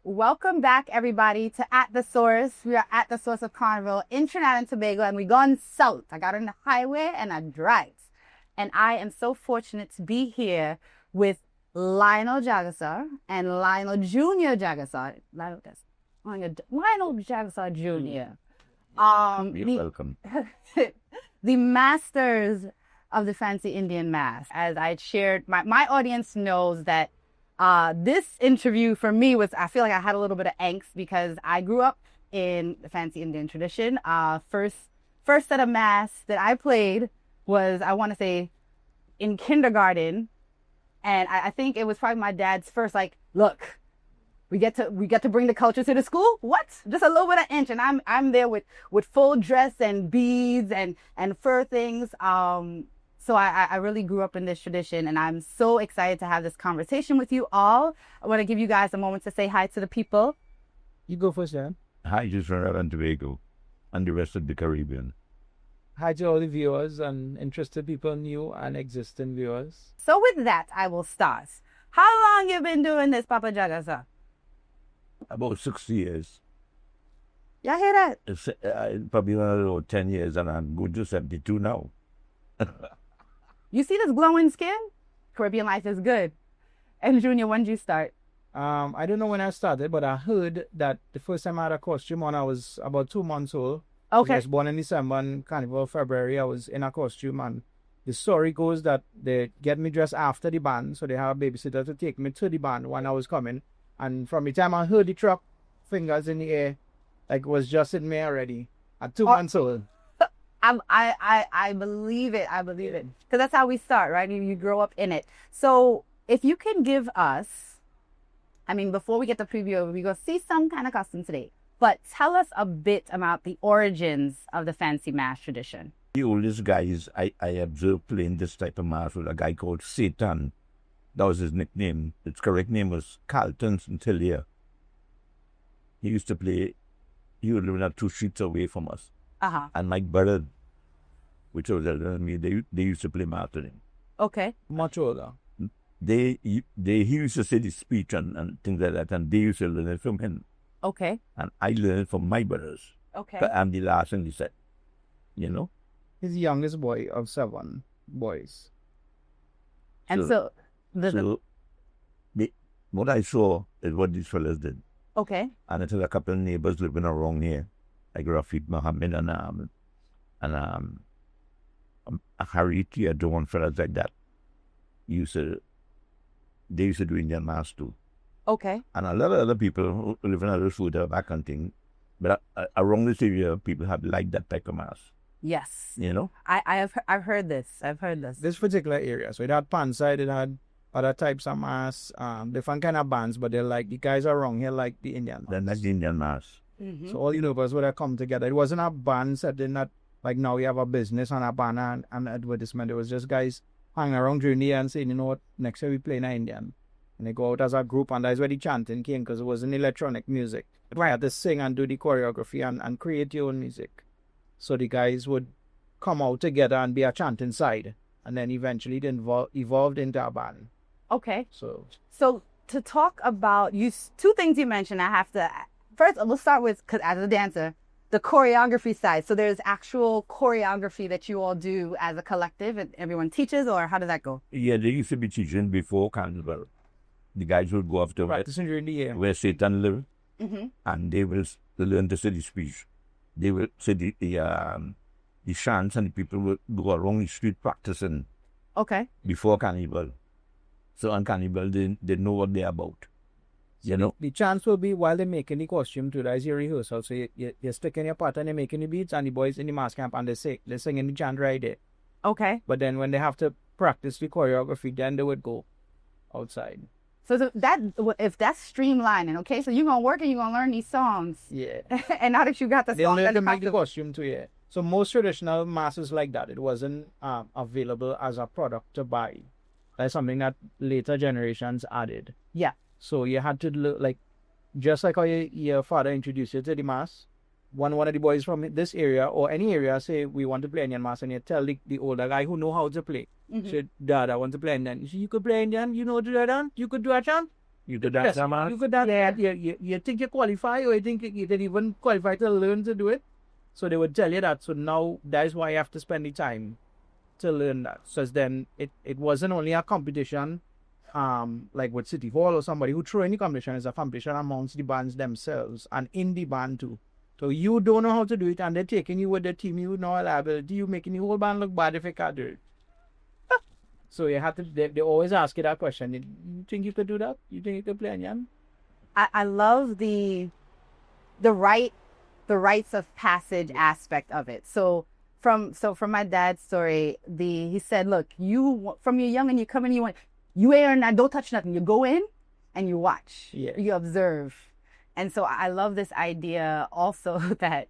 Welcome back, everybody, to At the Source. We are at the Source of Carnival in Trinidad and Tobago, and we're going south. I got on the highway and I drive. And I am so fortunate to be here with Lionel Jagessar and Lionel Jr. Jagessar. Lionel Jagessar Jr. You're welcome. The masters of the fancy Indian mask. As I shared, my audience knows that this interview for me was, I feel like I had a little bit of angst because I grew up in the fancy Indian tradition. First set of masks that I played was, I want to say, in kindergarten. And I think it was probably my dad's first, like, look, we get to bring the culture to the school. What? Just a little bit of inch. And I'm there with full dress and beads and fur things. So I really grew up in this tradition, and I'm so excited to have this conversation with you all. I want to give you guys a moment to say hi to the people. You go first, Jan. Hi to Trinidad and Tobago and the rest of the Caribbean. Hi to all the viewers and interested people, new and existing viewers. So with that, I will start. How long you been doing this, Papa Jagessar? About 6 years. Y'all hear that? It's probably about 10 years, and I'm going to 72 now. You see this glowing skin? Caribbean life is good. And Junior, when did you start? I don't know when I started, but I heard that the first time I had a costume on, I was about 2 months old. Okay. I was born in December, and Carnival February, I was in a costume, and the story goes that they get me dressed after the band, so they have a babysitter to take me to the band when I was coming. And from the time I heard the truck, fingers in the air, like it was just in me already at 2 months old. I believe it. I believe it. Because that's how we start, right? You grow up in it. So if you can give us, I mean, before we get the preview, we're going to see some kind of costume today. But tell us a bit about the origins of the fancy mask tradition. The oldest guys I observed playing this type of mask was a guy called Satan. That was his nickname. His correct name was Carlton Centillia. He used to play, he would live 2 streets away from us. Uh-huh. And my brother, which was elder than me, they used to play marketing. Okay. Much older. He used to say the speech and things like that, and they used to learn it from him. Okay. And I learned it from my brothers. Okay. But I'm the last in the set, you know? He's the youngest boy of 7 boys. And so what I saw is what these fellas did. Okay. And it was a couple of neighbors living around here, like Rafiq Mohammed and Hariti and one fellas like that. They used to do Indian mask too. Okay. And a lot of other people who live in other food back and thing. But around this area, people have liked that type of mask. Yes. You know? I've heard this. I've heard this. This particular area. So it had panside, it had other types of masks, different kind of bands, but they're like, the guys around here like the Indian mask. Then that's the Indian mask. Mm-hmm. So all the neighbors would have come together. It wasn't a band setting that, like now we have a business and a banner and advertisement. It was just guys hanging around during the year and saying, you know what, next year we play in Indian. And they go out as a group, and that's where the chanting came, because it wasn't electronic music. You had to sing and do the choreography and create your own music. So the guys would come out together and be a chanting side. And then eventually it evolved into a band. Okay. So to talk about, 2 things you mentioned, I have to, first we'll start with, because as a dancer, the choreography side. So there's actual choreography that you all do as a collective and everyone teaches, or how does that go? Yeah, they used to be teaching before Carnival. The guys would go after practicing during the year. Where Satan lived, Mm-hmm. and they will learn to say the speech. They will say the chants, and the people will go around the street practicing. Okay. Before Carnival. So on Carnival, they know what they're about. You know? The chance will be while they're making the costume too. That's your rehearsal. So you're sticking your pattern, you're making the beats, and the boys in the mass camp, and they're singing the chant right there. Okay. But then when they have to practice the choreography, then they would go outside. So if that's streamlining, okay? So you're going to work and you're going to learn these songs. Yeah. And now that you got the They song, only have to make the costume too, yeah. So most traditional masks like that, it wasn't available as a product to buy. That's something that later generations added. Yeah. So you had to look like, just like how your father introduced you to the mask, one of the boys from this area or any area say we want to play Indian mass, and you tell the older guy who know how to play. Say, Dad, I want to play Indian. You say, you could play Indian, you know how to do that, you could do that, John? You did that, man? You could that. Yeah. You think you qualify, or you think you didn't even qualify to learn to do it? So they would tell you that. So now that's why you have to spend the time to learn that. So then it wasn't only a competition, like with City Hall or somebody who threw any competition. It's a competition amongst the bands themselves and in the band too. So you don't know how to do it, and they're taking you with the team. You know a liability. You making the whole band look bad if you can't do it. So you have to. They always ask you that question. You think you could do that? You think you could play Indian? I love the rites of passage aspect of it. So from my dad's story, he said, look, you from you're young and you come in, you ain't not, don't touch nothing. You go in and you watch. Yeah. You observe. And so I love this idea also that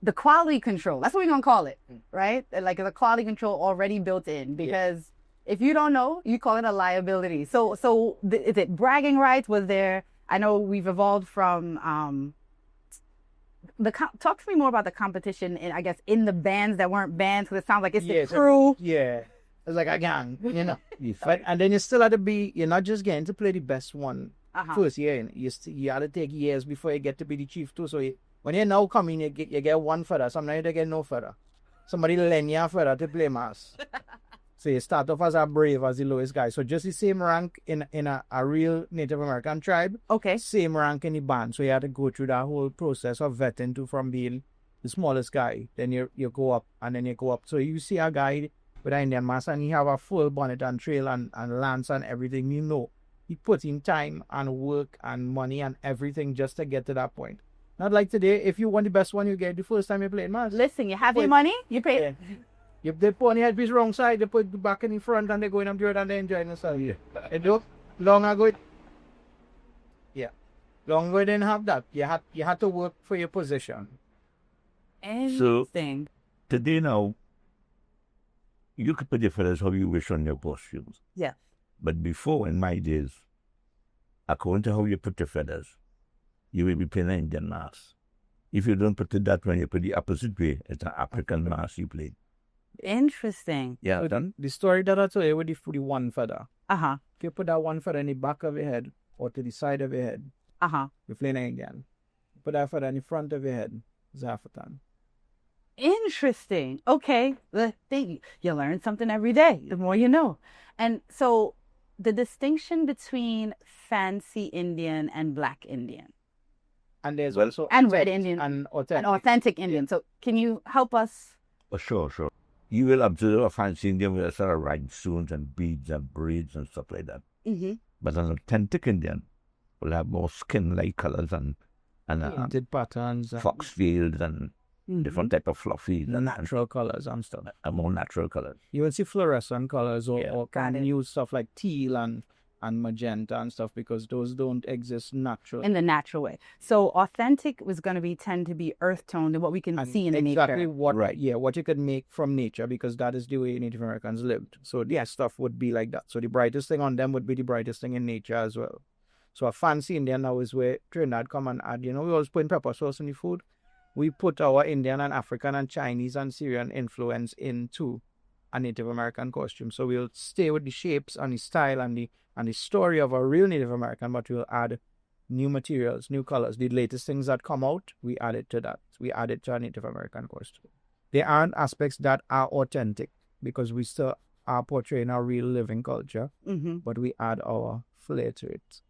the quality control, that's what we're gonna call it, right? Like the quality control already built in, because if you don't know, you call it a liability. So is it bragging rights? Was there? I know we've evolved from talk to me more about the competition, and I guess in the bands that weren't bands, because it sounds like it's the crew. It's like a gang, you know. But and then you still have to be. You're not just getting to play the best one first year. You have to take years before you get to be the chief too. So when you now come in, you get one feather. Sometimes you get no feather. Somebody lend you a feather to play mass. So you start off as a brave, as the lowest guy. So just the same rank in a real Native American tribe. Okay. Same rank in the band. So you had to go through that whole process of vetting to from being the smallest guy. Then you go up and then you go up. So you see a guy with an Indian mask and he have a full bonnet and trail and lance and everything, you know. He put in time and work and money and everything just to get to that point. Not like today, if you want the best one, you get the first time you play mass. Listen, you have your money, you pay. Yeah. If they put on the headpiece wrong side, they put the back in the front and they're going up to it and they're enjoying themselves. Yeah. Long ago, long ago, they didn't have that. You had to work for your position. Interesting. So, today now, you could put your feathers how you wish on your costumes. Yeah. But before, in my days, according to how you put your feathers, you will be playing an Indian mass. If you don't put it that way, you put the opposite way, it's an African mass you play. Interesting. Yeah, So done. the story that I told you with the one feather. Uh-huh. If you put that one feather in the back of your head or to the side of your head, Uh-huh. you're playing Indian. Put that feather in the front of your head, it's African. Interesting. Okay. You learn something every day, the more you know. And so the distinction between fancy Indian and black Indian. And there's also And red Indian. and And authentic Indian. So can you help us? Oh, sure. You will observe a fancy Indian with a sort of rhinestones and beads and braids and stuff like that. Mm-hmm. But an authentic Indian will have more skin-like colors and painted patterns, fox fields and different type of fluffy the natural colors and stuff. more natural colors. You will see fluorescent colors or Got can it. use stuff like teal and magenta and stuff because those don't exist naturally. In the natural way. So authentic was going to tend to be earth toned and what we can And see in exactly nature. what you could make from nature because that is the way Native Americans lived. So stuff would be like that. So the brightest thing on them would be the brightest thing in nature as well. So a fancy Indian now is where Trinidad come and add, we always put pepper sauce in the food. We put our Indian and African and Chinese and Syrian influence into a Native American costume. So we'll stay with the shapes and the style and the story of a real Native American, but we'll add new materials, new colors. The latest things that come out, we add it to that. We add it to a Native American costume. There aren't aspects that are authentic because we still are portraying our real living culture, but we add our flair to it.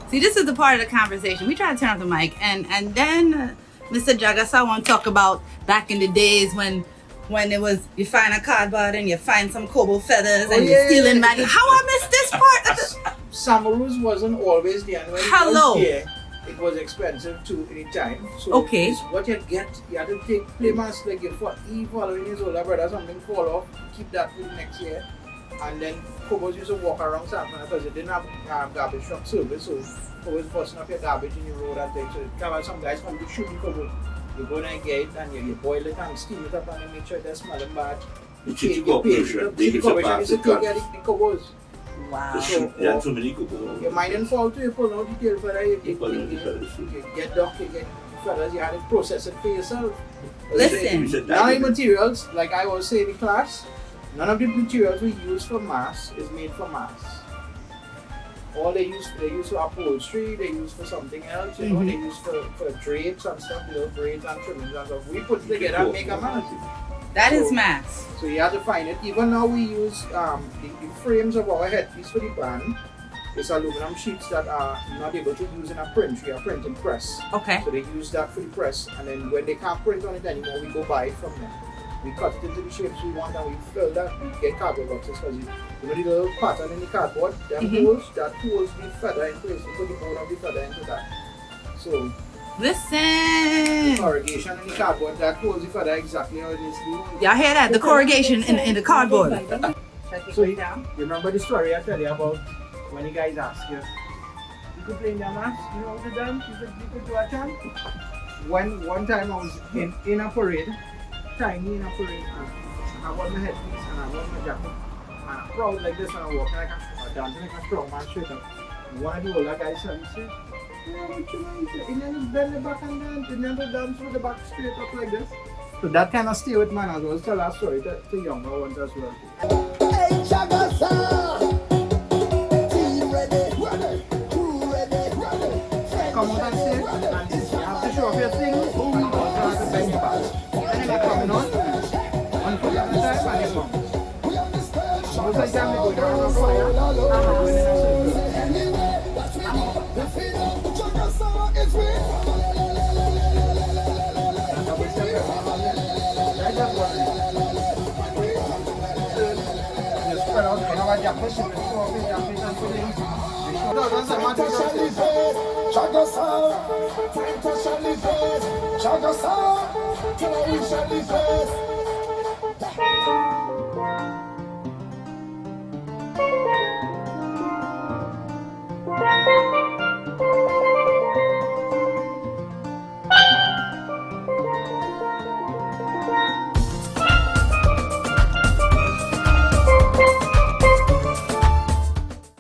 See, this is the part of the conversation. We try to turn off the mic, and then Mr. Jagessar want to talk about back in the days when it was you find a cardboard and you find some cobalt feathers and you're stealing money. How I missed this part? Samaroos wasn't always there. And when Hello. it was there, it was expensive too in the time. So Okay. it's what you get, you have to take playmats like if he following his older brother, something fall off, keep that for the next year, and then Cobos used to walk around Sacramento because they didn't have garbage truck service, so Cobos busting up your garbage in your road and things. So you have some guys come to shoot the Cobo. You go there and get it and you boil it and steam it up and you make sure it doesn't smell bad. The City Corporation, they get Corporation used to take the Cobos. Wow. There are so many Cobos. Your mind and fall to you, pull out the tail feather, you get duck, you get feathers, you had to process it for yourself. Listen. None of the materials, like I was saying in class, none of the materials we use for mass is made for mass. All they use for upholstery, they use for something else, you know, they use for drapes and stuff, little braids and trimmings and stuff. We put it together and make a mass. That is mass. So you have to find it. Even now we use the frames of our headpiece for the band. It's aluminum sheets that are not able to use in a print. We are printing press. Okay. So they use that for the press, and then when they can't print on it anymore, we go buy it from them. We cut it into the shapes we want and we fill that. We get cardboard boxes because you know the little pattern in the cardboard, that holds the feather in place. You put the bone of the feather into that. So listen. corrugation in the cardboard that holds the feather exactly how it needs to be. Y'all hear that? The corrugation in the cardboard. So you remember the story I tell you about when the guys ask you, you could play in their mass, you know what to dance, you could do a chant. One time I was in a parade, tiny in a parade, and I got my headpiece and I got my jacket, and I'm proud like this and I'm walking like a dancing like a strong man straight up. And one of the older guys said, yeah, what you know, he never bend the back and dance, he never dance with the back straight up like this. So that kind of stay with man as well, tell that story to younger ones as well. Hey, Jagessar! Team ready, ready. Come out and sing, and you have to show off your thing, and you also have to bend your back. And then you're coming on, one foot at a time, and you come. Most of the time we go down on fire, and we're going in a Jagessar,